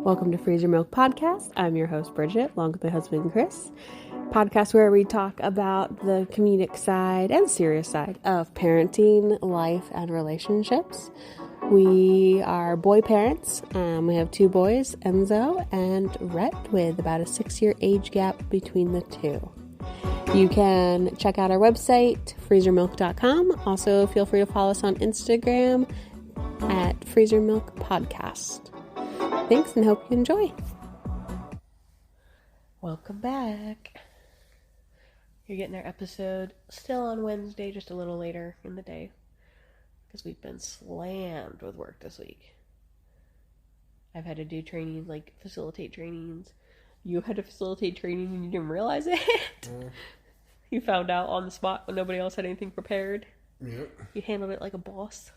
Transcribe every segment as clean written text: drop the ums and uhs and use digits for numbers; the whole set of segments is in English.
Welcome to Freezer Milk Podcast. I'm your host, Bridget, along with my husband, Chris. Podcast where we talk about the comedic side and serious side of parenting, life, and relationships. We are boy parents. We have two boys, Enzo and Rhett, with about a 6-year age gap between the two. You can check out our website, freezermilk.com. Also, feel free to follow us on Instagram at Freezer Milk Podcast. Thanks and hope you enjoy. Welcome back. You're getting our episode still on Wednesday, just a little later in the day, because we've been slammed with work this week. I've had to do training, like facilitate trainings. You had to facilitate training and you didn't realize it. You found out on the spot when nobody else had anything prepared. Yep. You handled it like a boss.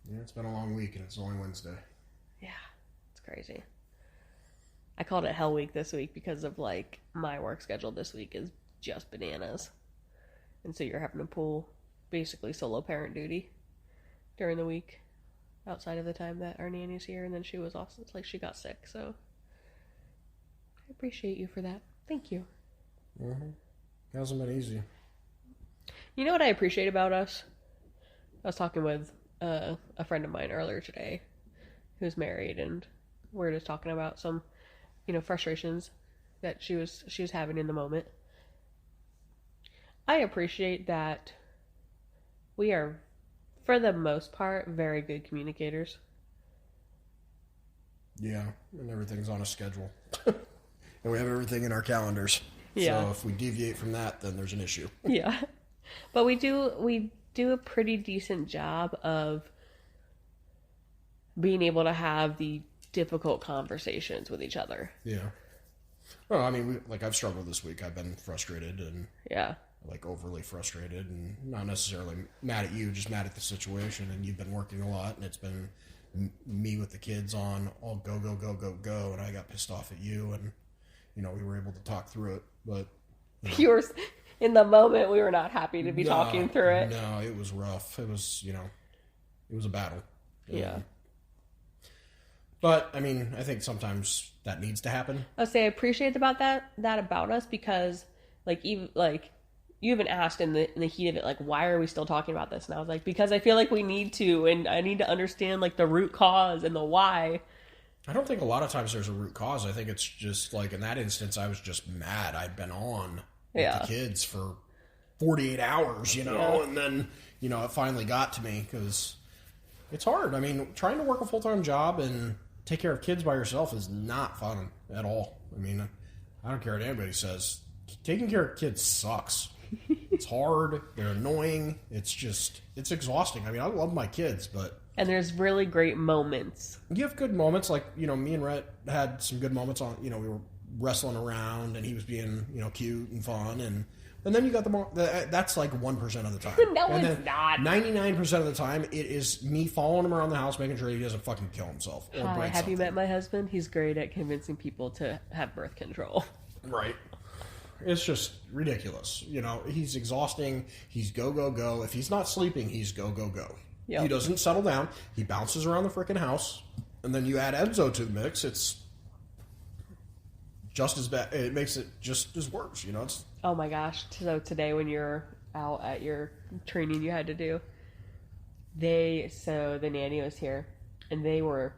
Yeah, it's been a long week and it's only Wednesday. Yeah, it's crazy. I called it Hell Week this week because of, like, my work schedule this week is just bananas. And so you're having to pull basically solo parent duty during the week outside of the time that our nanny's here. And then she was also, it's like she got sick, so I appreciate you for that. Thank you. Mm-hmm. It hasn't been easy. You know what I appreciate about us? I was talking with a friend of mine earlier today who's married, and we're just talking about some, frustrations that she was having in the moment. I appreciate that we are, for the most part, very good communicators. Yeah, and everything's on a schedule. And we have everything in our calendars. Yeah. So if we deviate from that, then there's an issue. Yeah. But we do a pretty decent job of being able to have the difficult conversations with each other. Yeah. Well, I mean, I've struggled this week. I've been frustrated and overly frustrated, and not necessarily mad at you, just mad at the situation. And you've been working a lot, and it's been me with the kids on all go, go, go, go, go. And I got pissed off at you, and, we were able to talk through it. But you were, in the moment, we were not happy to be talking through it. No, it was rough. It was, it was a battle. Yeah. But, I mean, I think sometimes that needs to happen. I appreciate that about us, because, you even asked in the heat of it, why are we still talking about this? And I was like, because I feel like we need to, and I need to understand, the root cause and the why. I don't think a lot of times there's a root cause. I think it's just, in that instance, I was just mad. I'd been on with the kids for 48 hours, and then, it finally got to me, because it's hard. I mean, trying to work a full-time job and take care of kids by yourself is not fun at all. I mean, I don't care what anybody says. Taking care of kids sucks. It's hard. They're annoying. It's exhausting. I mean, I love my kids, but... And there's really great moments. You have good moments. Me and Rhett had some good moments on, we were wrestling around and he was being, cute and fun. And then you got that's 1% of the time. No, and it's not. 99% of the time, it is me following him around the house, making sure he doesn't fucking kill himself. Or break have something. you met my husband? He's great at convincing people to have birth control. Right. It's just ridiculous. He's exhausting. He's go, go, go. If he's not sleeping, he's go, go, go. Yep. He doesn't settle down. He bounces around the freaking house. And then you add Enzo to the mix, it's just as bad. It makes it just as worse, It's... Oh my gosh. So today when you're out at your training you had to do, the nanny was here, and they were,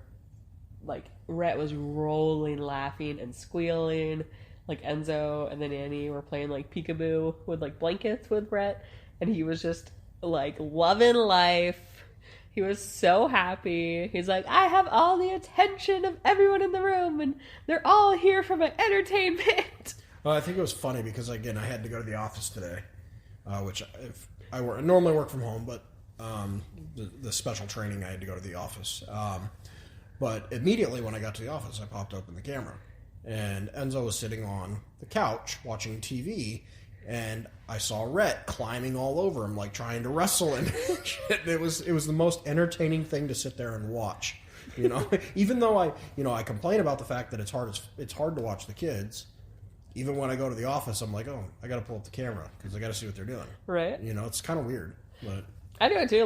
Rhett was rolling, laughing, and squealing. Enzo and the nanny were playing, peekaboo with, blankets with Rhett, and he was just, loving life. He was so happy. He's like, I have all the attention of everyone in the room, and they're all here for my entertainment. Well, I think it was funny because, again, I had to go to the office today, which I normally work from home, but the special training, I had to go to the office. But immediately when I got to the office, I popped open the camera, and Enzo was sitting on the couch watching TV, and I saw Rhett climbing all over him, trying to wrestle him. It was the most entertaining thing to sit there and watch. Even though I complain about the fact that it's hard to watch the kids. Even when I go to the office, I'm like, oh, I got to pull up the camera because I got to see what they're doing. Right. It's kind of weird, but I do it too.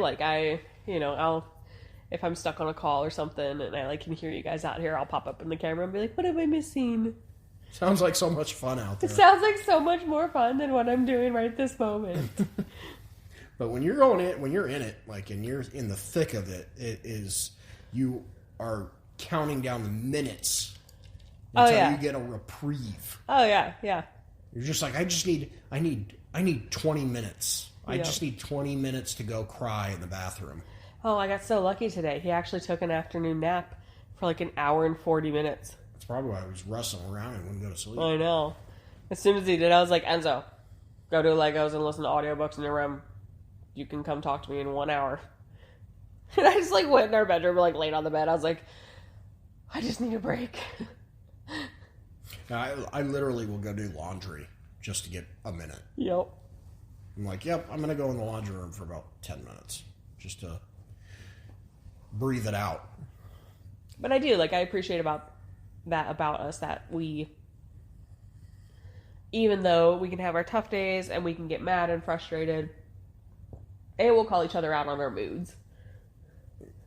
if I'm stuck on a call or something and I can hear you guys out here, I'll pop up in the camera and be like, what am I missing? Sounds like so much fun out there. It sounds like so much more fun than what I'm doing right this moment. But when you're in it, and you're in the thick of it, you are counting down the minutes until you get a reprieve. Oh yeah, yeah. You're just like, I need 20 minutes. I just need 20 minutes to go cry in the bathroom. Oh, I got so lucky today. He actually took an afternoon nap for an hour and 40 minutes. That's probably why I was wrestling around and wouldn't go to sleep. I know. As soon as he did, I was like, Enzo, go do Legos and listen to audiobooks in your room. You can come talk to me in 1 hour. And I just went in our bedroom, laid on the bed. I was like, I just need a break. I literally will go do laundry just to get a minute. Yep. I'm like, yep, I'm going to go in the laundry room for about 10 minutes just to breathe it out. But I do, I appreciate about us, that we, even though we can have our tough days and we can get mad and frustrated, we'll call each other out on our moods.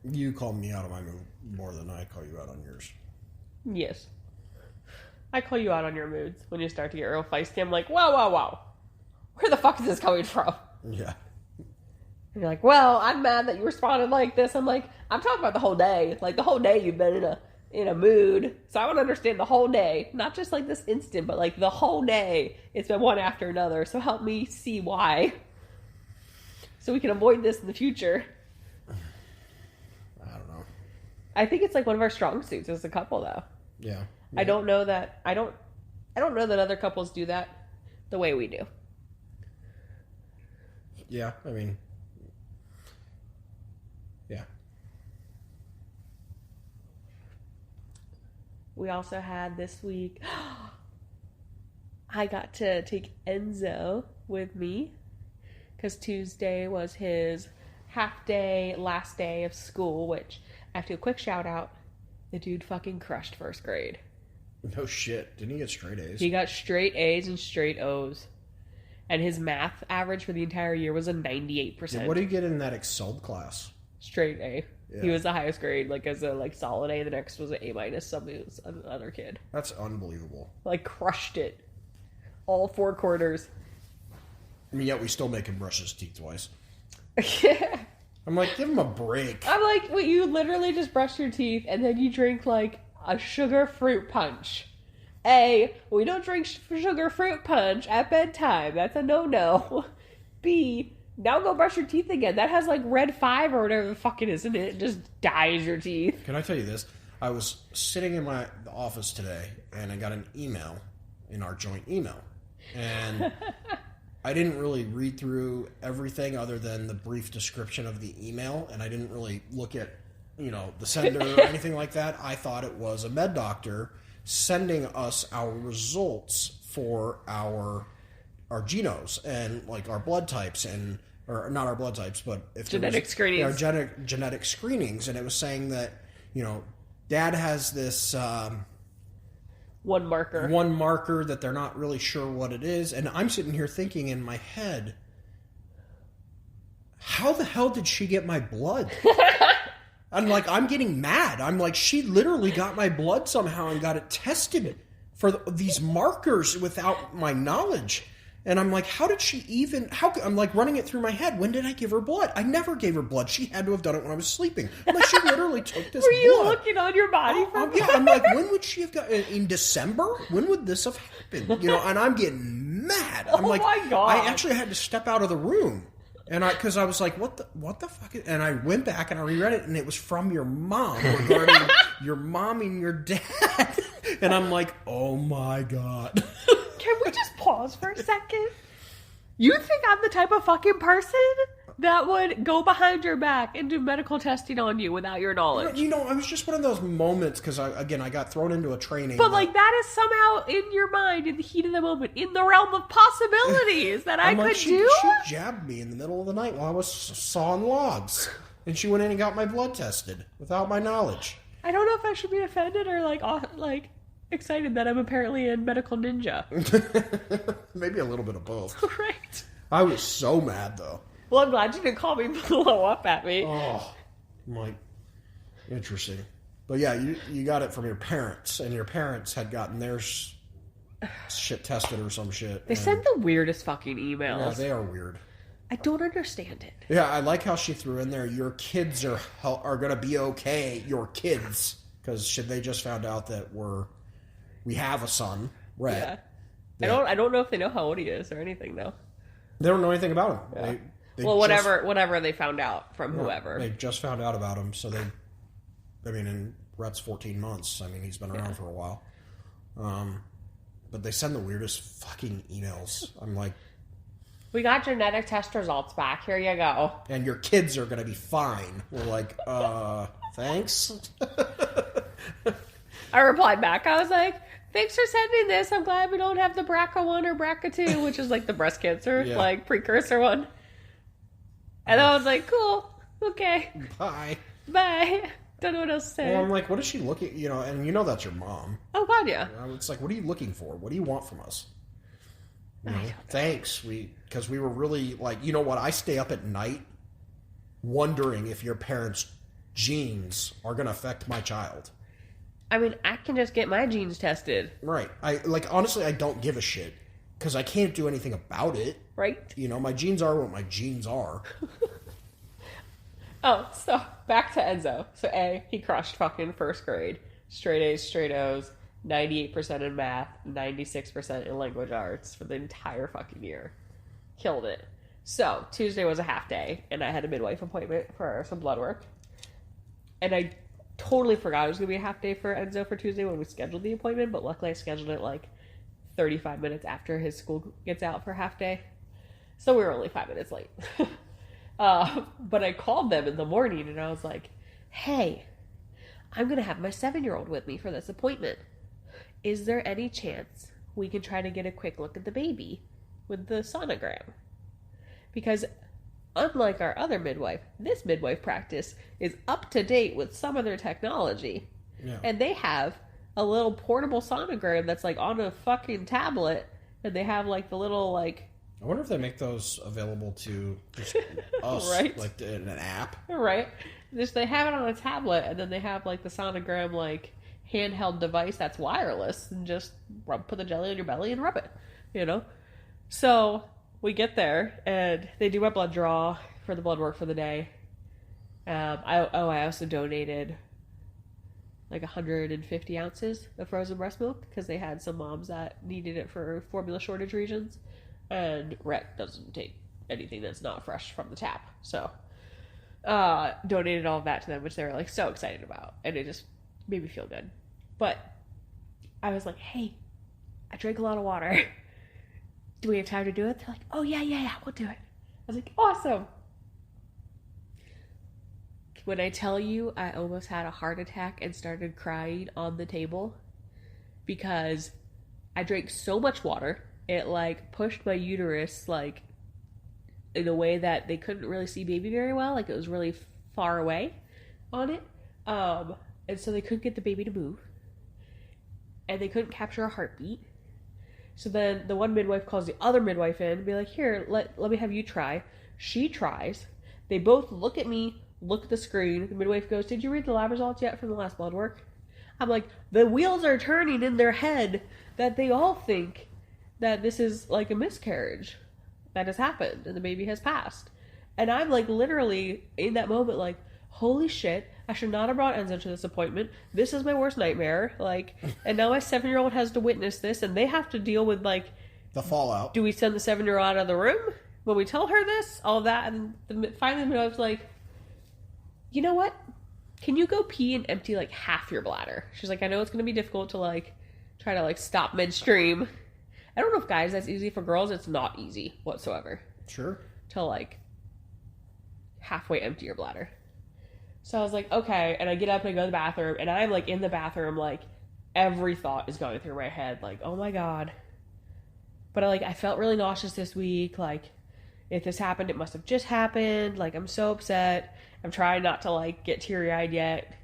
You call me out on my mood more than I call you out on yours. Yes. I call you out on your moods when you start to get real feisty. I'm like, wow. Where the fuck is this coming from? Yeah. And you're like, well, I'm mad that you responded like this. I'm like, I'm talking about the whole day. The whole day you've been in a mood. So I want to understand the whole day. Not just this instant, but the whole day. It's been one after another. So help me see why. So we can avoid this in the future. I don't know. I think it's one of our strong suits as a couple, though. Yeah. I don't know that other couples do that the way we do. Yeah, I mean, yeah. We also had this week, I got to take Enzo with me because Tuesday was his half day, last day of school, which I have to do a quick shout out. The dude fucking crushed first grade. No shit. Didn't he get straight A's? He got straight A's and straight O's. And his math average for the entire year was a 98%. Yeah, what did he get in that Excel class? Straight A. Yeah. He was the highest grade, as a solid A. The next was an A-. Somebody was another kid. That's unbelievable. Crushed it. All 4 quarters. I mean, yet we still make him brush his teeth twice. Yeah. I'm like, give him a break. I'm like, wait, you literally just brush your teeth and then you drink a sugar fruit punch. A, we don't drink sugar fruit punch at bedtime. That's a no-no. B, now go brush your teeth again. That has red 5 or whatever the fuck it is in it. It just dyes your teeth. Can I tell you this? I was sitting in the office today and I got an email in our joint email. And I didn't really read through everything other than the brief description of the email. And I didn't really look at, the sender or anything like that. I thought it was a med doctor sending us our results for our genos and our blood types or not our blood types, but if genetic screenings. Genetic screenings. And it was saying that, Dad has this one marker that they're not really sure what it is. And I'm sitting here thinking in my head, how the hell did she get my blood? I'm getting mad. I'm like, she literally got my blood somehow and got it tested for these markers without my knowledge. And I'm like, how did she even... I'm running it through my head. When did I give her blood? I never gave her blood. She had to have done it when I was sleeping. I'm like, she literally took this Were you blood. looking on your body for blood? Yeah, I'm like, when would she have got... In December? When would this have happened? And I'm getting mad. I'm like, my God. I actually had to step out of the room. And because I was like, what the fuck? And I went back and I reread it, and it was from your mom regarding your mom and your dad. And I'm like, oh my God. Can we just pause for a second? You think I'm the type of fucking person that would go behind your back and do medical testing on you without your knowledge? It was just one of those moments because, I got thrown into a training. But, that is somehow in your mind, in the heat of the moment, in the realm of possibilities that I could do? She jabbed me in the middle of the night while I was sawing logs. And she went in and got my blood tested without my knowledge. I don't know if I should be offended or, excited that I'm apparently a medical ninja. Maybe a little bit of both. Right. I was so mad, though. Well, I'm glad you didn't call me blow up at me. Oh, my... Interesting. But yeah, you got it from your parents, and your parents had gotten their shit tested or some shit. They send the weirdest fucking emails. Yeah, they are weird. I don't understand it. Yeah, I like how she threw in there, your kids are going to be okay, your kids. Because they just found out that we have a son, Rhett. Yeah. I don't know if they know how old he is or anything, though. They don't know anything about him. Yeah. They whatever they found out from whoever. They just found out about him, so in Rhett's 14 months. I mean, he's been around for a while. But they send the weirdest fucking emails. I'm like... We got genetic test results back. Here you go. And your kids are going to be fine. We're like, thanks? I replied back. I was like, thanks for sending this. I'm glad we don't have the BRCA1 or BRCA2, which is like the breast cancer, like precursor one. And I was like, cool. Okay. Bye. Don't know what else to say. Well, I'm like, what is she looking... and that's your mom. Oh, God, yeah. It's like, what are you looking for? What do you want from us? Thanks. Because we were really like, you know what? I stay up at night wondering if your parents' genes are going to affect my child. I mean, I can just get my genes tested. Right. Honestly, I don't give a shit because I can't do anything about it. Right. My genes are what my genes are. Oh, so back to Enzo. So he crushed fucking first grade. Straight A's, straight O's, 98% in math, 96% in language arts for the entire fucking year. Killed it. So Tuesday was a half day, and I had a midwife appointment for some blood work. And I totally forgot it was going to be a half day for Enzo for Tuesday when we scheduled the appointment, but luckily I scheduled it like 35 minutes after his school gets out for half day. So we were only 5 minutes late. But I called them in the morning and I was like, hey, I'm going to have my 7-year-old with me for this appointment. Is there any chance we can try to get a quick look at the baby with the sonogram? Because unlike our other midwife, this midwife practice is up to date with some of their technology. Yeah. And they have a little portable sonogram that's like on a fucking tablet, and they have like the little like... I wonder if they make those available to just us, right? Like in an app. Right. Just they have it on a tablet, and then they have like the sonogram like handheld device that's wireless, and just put the jelly on your belly and rub it, So we get there, and they do my blood draw for the blood work for the day. I also donated like 150 ounces of frozen breast milk because they had some moms that needed it for formula shortage regions. And Rhett doesn't take anything that's not fresh from the tap. So, donated all of that to them, which they were like so excited about. And it just made me feel good. But I was like, hey, I drank a lot of water. Do we have time to do it? They're like, oh, yeah, we'll do it. I was like, awesome. When I tell you I almost had a heart attack and started crying on the table because I drank so much water. It, like, pushed my uterus, like, in a way that they couldn't really see baby very well. Like, it was really far away on it. And so they couldn't get the baby to move. And they couldn't capture a heartbeat. So then the one midwife calls the other midwife in and be like, here, let me have you try. She tries. They both look at me, look at the screen. The midwife goes, did you read the lab results yet from the last blood work? I'm like, the wheels are turning in their head that they all think that this is like a miscarriage that has happened and the baby has passed. And I'm like literally in that moment like, holy shit, I should not have brought Enzo to this appointment. This is my worst nightmare. Like, and now my 7-year-old has to witness this and they have to deal with like the fallout. Do we send the 7-year-old out of the room when we tell her this? All of that. And finally I was like, you know what? Can you go pee and empty like half your bladder? She's like, I know it's going to be difficult to like try to like stop midstream. I don't know if guys that's easy. For girls, it's not easy whatsoever. Sure. To like halfway empty your bladder. So I was like, okay. And I get up and I go to the bathroom and I'm like in the bathroom, like every thought is going through my head. Like, oh my God. But I felt really nauseous this week. Like if this happened, it must have just happened. Like I'm so upset. I'm trying not to like get teary eyed yet.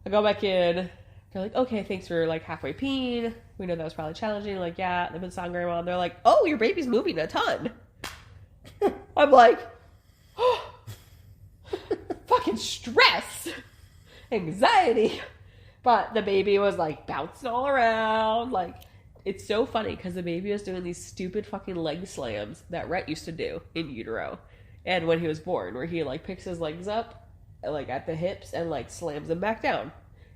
I go back in. They're like, okay, thanks for like halfway peeing. We know that was probably challenging. Like, yeah, they've been sonogram on. They're like, oh, your baby's moving a ton. I'm like, oh, fucking stress. anxiety. But the baby was like bouncing all around. Like, it's so funny because the baby was doing these stupid fucking leg slams that Rhett used to do in utero. And when he was born, where he like picks his legs up like at the hips and like slams them back down.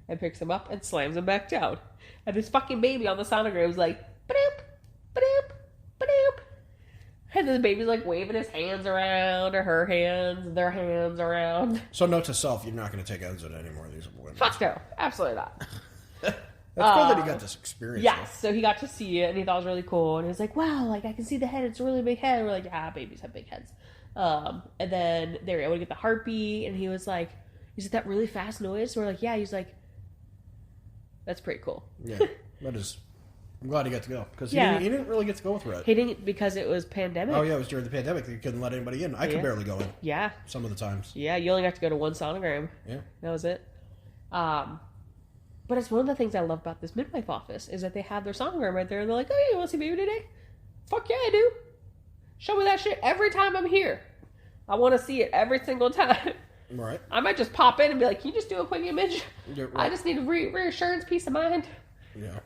And picks them up and slams them back down. And this fucking baby on the sonogram was like, ba-doop, ba-doop, ba-doop. And then the baby's like waving his hands around, or her hands, their hands around. So note to self, you're not going to take Enzo to any more of these appointments. Fuck no. Absolutely not. That's cool that he got this experience. Yes, so he got to see it, and he thought it was really cool. And he was like, wow, like, I can see the head. It's a really big head. And we're like, yeah, babies have big heads. And then they were able to get the heartbeat, and he was like, is it that really fast noise? So we're like, yeah. He's like, that's pretty cool. Yeah, that is... I'm glad he got to go. Because he didn't really get to go with Rhett. He didn't, because it was pandemic. Oh, yeah, it was during the pandemic. They couldn't let anybody in. I could barely go in. Yeah. Some of the times. Yeah, you only got to go to one sonogram. Yeah. That was it. But it's one of the things I love about this midwife office is that they have their sonogram right there, and they're like, oh, you want to see baby today? Fuck yeah, I do. Show me that shit every time I'm here. I want to see it every single time. Right. I might just pop in and be like, can you just do a quick image? Right. I just need a reassurance, peace of mind. Yeah.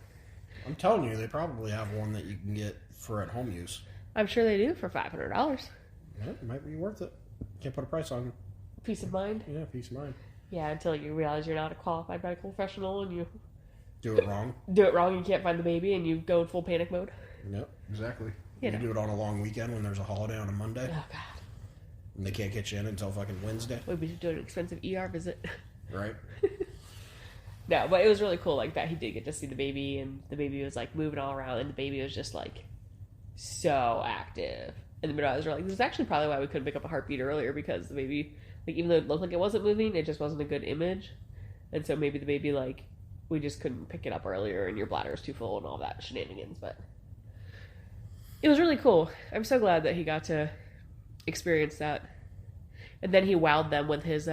I'm telling you, they probably have one that you can get for at-home use. I'm sure they do for $500. Yeah, it might be worth it. Can't put a price on it. Peace of mind? Yeah, peace of mind. Yeah, until you realize you're not a qualified medical professional and you... Do it wrong. Do it wrong, you can't find the baby, and you go in full panic mode. Yep, exactly. You do it on a long weekend when there's a holiday on a Monday. Oh, God. And they can't get you in until fucking Wednesday. We'd be doing an expensive ER visit. Right. No, but it was really cool like that. He did get to see the baby, and the baby was like moving all around, and the baby was just like so active. And the midwives were like, this is actually probably why we couldn't pick up a heartbeat earlier, because the baby, like, even though it looked like it wasn't moving, it just wasn't a good image. And so maybe the baby, like, we just couldn't pick it up earlier, and your bladder is too full and all that shenanigans. But it was really cool. I'm so glad that he got to experience that. And then he wowed them with his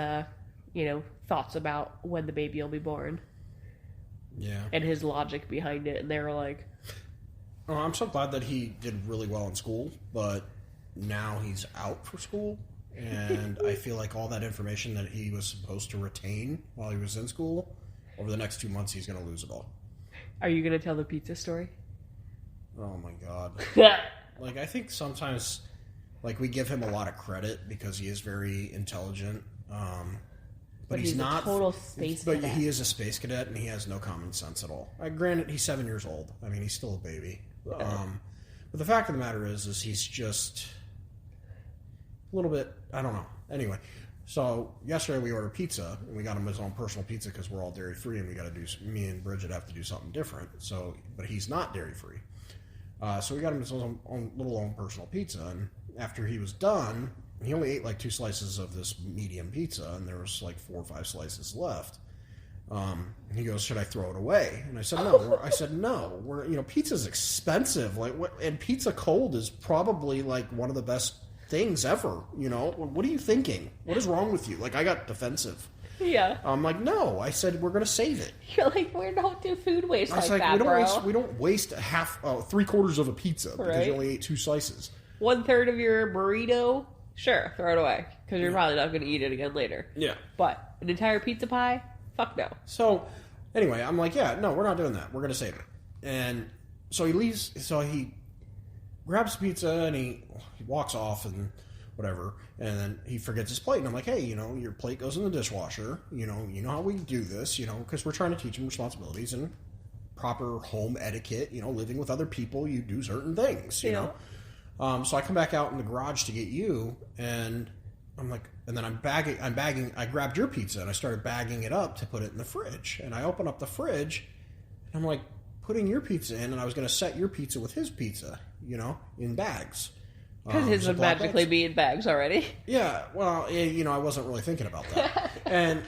thoughts about when the baby will be born. Yeah. And his logic behind it. And they were like... Oh, I'm so glad that he did really well in school, but now he's out for school. And I feel like all that information that he was supposed to retain while he was in school, over the next 2 months, he's going to lose it all. Are you going to tell the pizza story? Oh, my God. Like, I think sometimes, like, we give him a lot of credit because he is very intelligent. But he's not a total space cadet. But he is a space cadet, and he has no common sense at all. Granted, he's 7 years old. I mean, he's still a baby. But the fact of the matter is he's just a little bit, I don't know. Anyway, so yesterday we ordered pizza, and we got him his own personal pizza because we're all dairy-free, and me and Bridget have to do something different. So, but he's not dairy-free. So we got him his own little personal pizza, and after he was done, he only ate like 2 slices of this medium pizza, and there was like 4 or 5 slices left. And he goes, "Should I throw it away?" And I said, "No." No. Pizza's expensive. Like, and pizza cold is probably like one of the best things ever. You know, what are you thinking? What is wrong with you? Like, I got defensive. Yeah. I'm like, no. I said we're gonna save it. You're like, we don't do food waste I was like like, that, we don't waste 3/4 of a pizza because you only ate 2 slices. 1/3 of your burrito. Sure, throw it away, because you're probably not going to eat it again later. Yeah. But an entire pizza pie? Fuck no. So, anyway, I'm like, yeah, no, we're not doing that. We're going to save it. And so he leaves, so he grabs the pizza, and he walks off, and whatever, and then he forgets his plate. And I'm like, hey, your plate goes in the dishwasher. You know how we do this, because we're trying to teach him responsibilities and proper home etiquette. Living with other people, you do certain things, you know. So I come back out in the garage to get you, and I'm like, and then I'm bagging, I grabbed your pizza, and I started bagging it up to put it in the fridge. And I open up the fridge, and I'm like, putting your pizza in, and I was going to set your pizza with his pizza, in bags. Because his would magically be in bags already. Yeah, well, I wasn't really thinking about that. And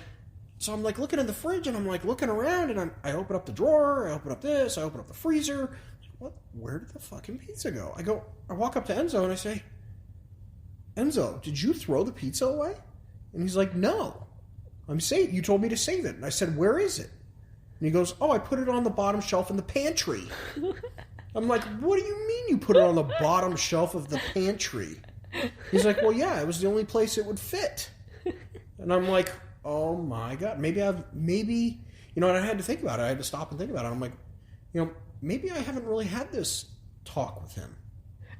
so I'm like looking in the fridge, and I'm like looking around, and I open up the drawer, I open up this, I open up the freezer. Where did the fucking pizza go? I walk up to Enzo and I say, Enzo, did you throw the pizza away? And he's like, no. You told me to save it. And I said, where is it? And he goes, oh, I put it on the bottom shelf in the pantry. I'm like, what do you mean you put it on the bottom shelf of the pantry? He's like, well, yeah, it was the only place it would fit. And I'm like, oh my God, maybe, you know, and I had to think about it. I had to stop and think about it. I'm like, you know, maybe I haven't really had this talk with him.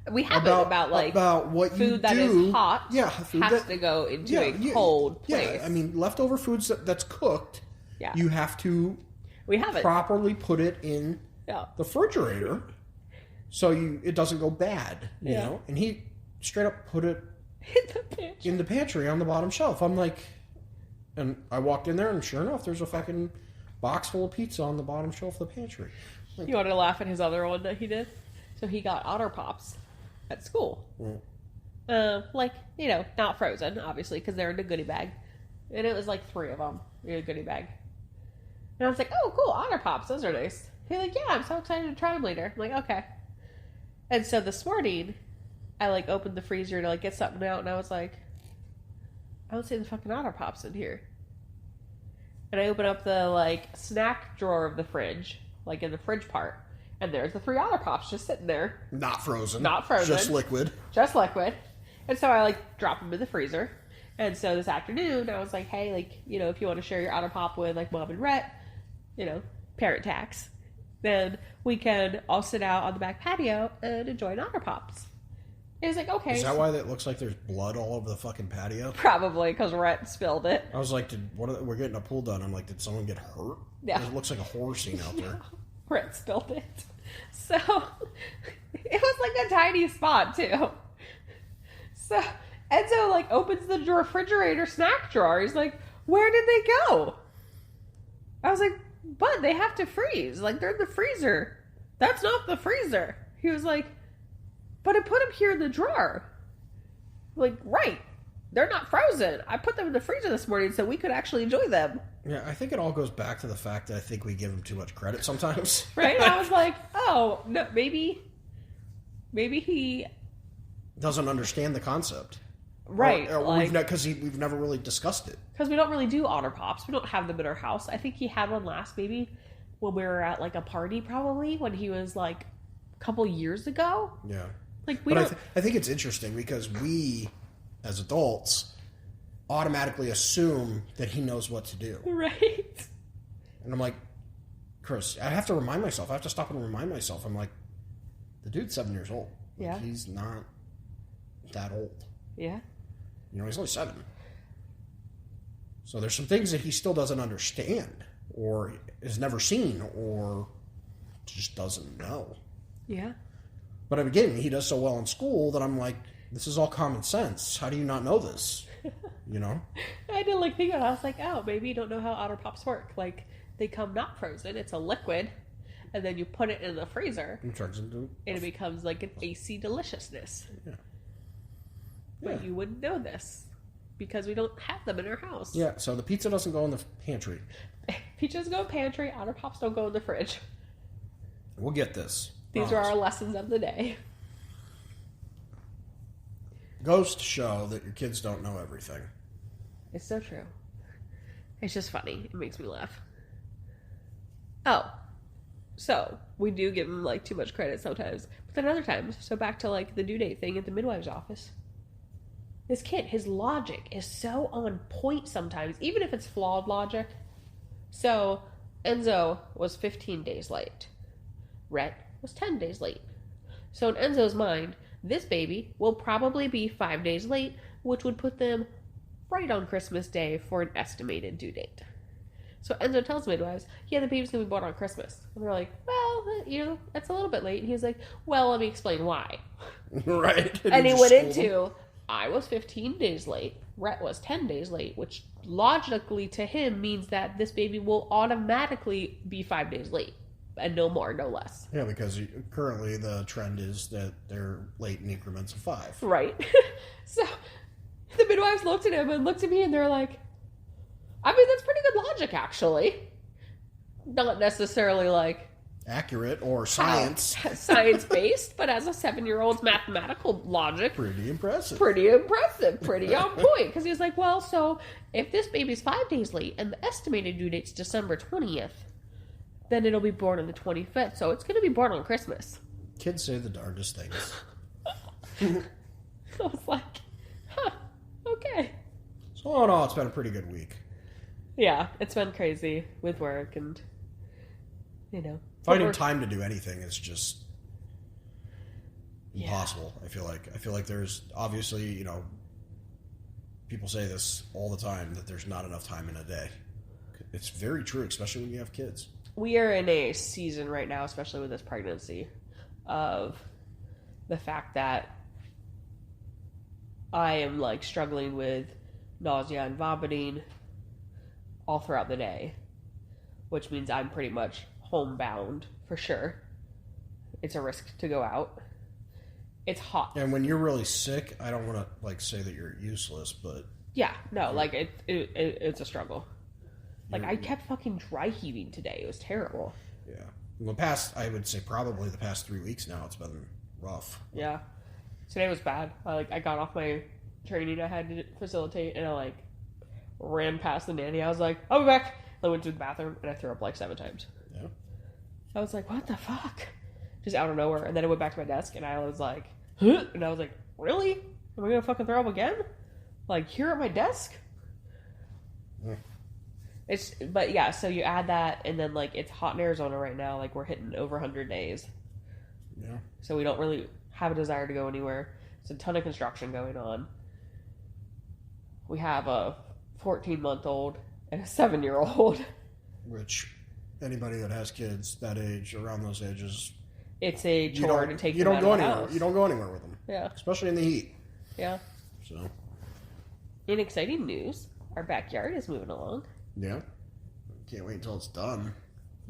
We haven't about what food you that do. is hot Food has that, to go into a cold place. Yeah, I mean, leftover foods that's cooked, you have to properly put it in the refrigerator so it doesn't go bad, you know? And he straight up put it in the pantry on the bottom shelf. I'm like, and I walked in there, and sure enough, there's a fucking box full of pizza on the bottom shelf of the pantry. Like, you want to laugh at his other one that he did? So he got Otter Pops at school. Like, you know, not frozen, obviously, because they're in a goodie bag. And it was like 3 of them in a goodie bag. And I was like, oh, cool, Otter Pops, those are nice. He's like, yeah, I'm so excited to try them later. I'm like, okay. And so this morning, I, like, opened the freezer to, like, get something out, and I was like, I don't see the fucking Otter Pops in here. And I open up the, like, snack drawer of the fridge, like, in the fridge part. And there's the 3 Otter Pops just sitting there. Not frozen. Just liquid. And so I, like, drop them in the freezer. And so this afternoon, I was like, hey, like, you know, if you want to share your Otter Pop with, like, Mom and Rhett, you know, parent tax, then we can all sit out on the back patio and enjoy an Otter Pops. It was like, okay. Is that why it looks like there's blood all over the fucking patio? Probably, because Rhett spilled it. I was like, we're getting a pool done. I'm like, did someone get hurt? Yeah. It looks like a horror scene out there. Rhett spilled it. So, it was like a tiny spot, too. So, Enzo, like, opens the refrigerator snack drawer. He's like, where did they go? I was like, but they have to freeze. Like, they're in the freezer. That's not the freezer. He was like, but I put them here in the drawer. Like, right. They're not frozen. I put them in the freezer this morning so we could actually enjoy them. Yeah, I think it all goes back to the fact that I think we give him too much credit sometimes. Right? I was like, oh, no, maybe he doesn't understand the concept. Right. Or like, we've never really discussed it. Because we don't really do Otter Pops. We don't have them in our house. I think he had one last maybe when we were at, like, a party, probably, when he was, like, a couple years ago. Yeah. Like, I think it's interesting because we, as adults, automatically assume that he knows what to do. Right. And I'm like, Chris, I have to remind myself. I have to stop and remind myself. I'm like, the dude's 7 years old. Like, yeah. He's not that old. Yeah. You know, he's only 7. So there's some things that he still doesn't understand or has never seen or just doesn't know. Yeah. But again, he does so well in school that I'm like, this is all common sense. How do you not know this? You know? I didn't like think about it. I was like, oh, maybe you don't know how Otter Pops work. Like, they come not frozen. It's a liquid. And then you put it in the freezer. It turns into... And it becomes like an icy deliciousness. Yeah. But you wouldn't know this. Because we don't have them in our house. Yeah, so the pizza doesn't go in the pantry. Pizzas go in pantry. Otter Pops don't go in the fridge. We'll get this. These are our lessons of the day. Goes to show that your kids don't know everything. It's so true. It's just funny. It makes me laugh. Oh. So, we do give them, like, too much credit sometimes. But then other times, so back to, like, the due date thing at the midwife's office. This kid, his logic is so on point sometimes, even if it's flawed logic. So, Enzo was 15 days late. Rhett was 10 days late. So in Enzo's mind, this baby will probably be 5 days late, which would put them right on Christmas Day for an estimated due date. So Enzo tells midwives, yeah, the baby's going to be born on Christmas. And they're like, well, you know, that's a little bit late. And he's like, well, let me explain why. Right. And he went into, I was 15 days late. Rhett was 10 days late, which logically to him means that this baby will automatically be 5 days late. And no more, no less. Yeah, because currently the trend is that they're late in increments of 5. Right. So the midwives looked at him and looked at me and they're like, I mean, that's pretty good logic, actually. Not necessarily like... accurate or science-based, but as a 7-year-old's mathematical logic... pretty impressive. Pretty on point. Because he was like, well, so if this baby's 5 days late and the estimated due date's December 20th... then it'll be born on the 25th, so it's going to be born on Christmas. Kids say the darndest things. I was like, huh, okay. So all in all, it's been a pretty good week. Yeah, it's been crazy with work and, Finding time to do anything is just impossible. I feel like there's obviously, people say this all the time that there's not enough time in a day. It's very true, especially when you have kids. We are in a season right now, especially with this pregnancy, of the fact that I am like struggling with nausea and vomiting all throughout the day, which means I'm pretty much homebound for sure. It's a risk to go out. It's hot. And when you're really sick, I don't want to like say that you're useless, but yeah, no, like it's a struggle. Like I kept fucking dry heaving today. It was terrible. Yeah. In the past, I would say probably the past 3 weeks now, it's been rough. Yeah. Today was bad. I got off my training I had to facilitate, and I ran past the nanny. I was like, I'll be back. I went to the bathroom, and I threw up like 7 times. Yeah. I was like, what the fuck? Just out of nowhere. And then I went back to my desk, and I was like, huh? And I was like, really? Am I going to fucking throw up again? Like, here at my desk? Yeah. But yeah, so you add that, and then it's hot in Arizona right now. Like, we're hitting over 100 days. Yeah. So we don't really have a desire to go anywhere. There's a ton of construction going on. We have a 14-month-old and a 7-year-old. Which, anybody that has kids that age, around those ages, it's a chore to take them out of the house. You don't go anywhere with them. Yeah. Especially in the heat. Yeah. So. In exciting news, our backyard is moving along. Yeah. Can't wait until it's done.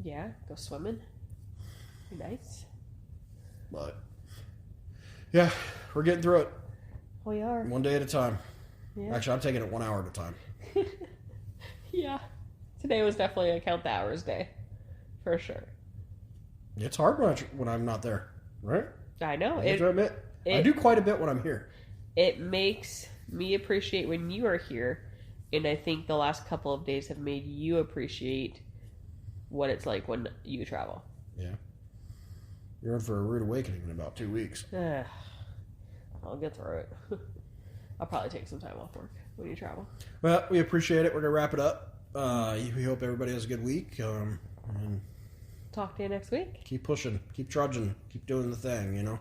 Yeah, go swimming. Be nice. But, yeah, we're getting through it. We are. One day at a time. Yeah. Actually, I'm taking it 1 hour at a time. Yeah. Today was definitely a count the hours day. For sure. It's hard when I'm not there, right? I know. I have to admit, I do quite a bit when I'm here. It makes me appreciate when you are here, and I think the last couple of days have made you appreciate what it's like when you travel. Yeah. You're in for a rude awakening in about 2 weeks. I'll get through it. I'll probably take some time off work when you travel. Well, we appreciate it. We're going to wrap it up. We hope everybody has a good week. And talk to you next week. Keep pushing. Keep trudging. Keep doing the thing,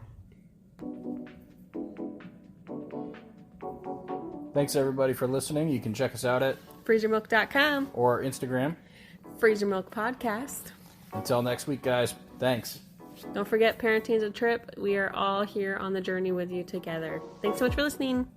Thanks, everybody, for listening. You can check us out at freezermilk.com or Instagram. Freezer Milk Podcast. Until next week, guys. Thanks. Don't forget, parenting is a trip. We are all here on the journey with you together. Thanks so much for listening.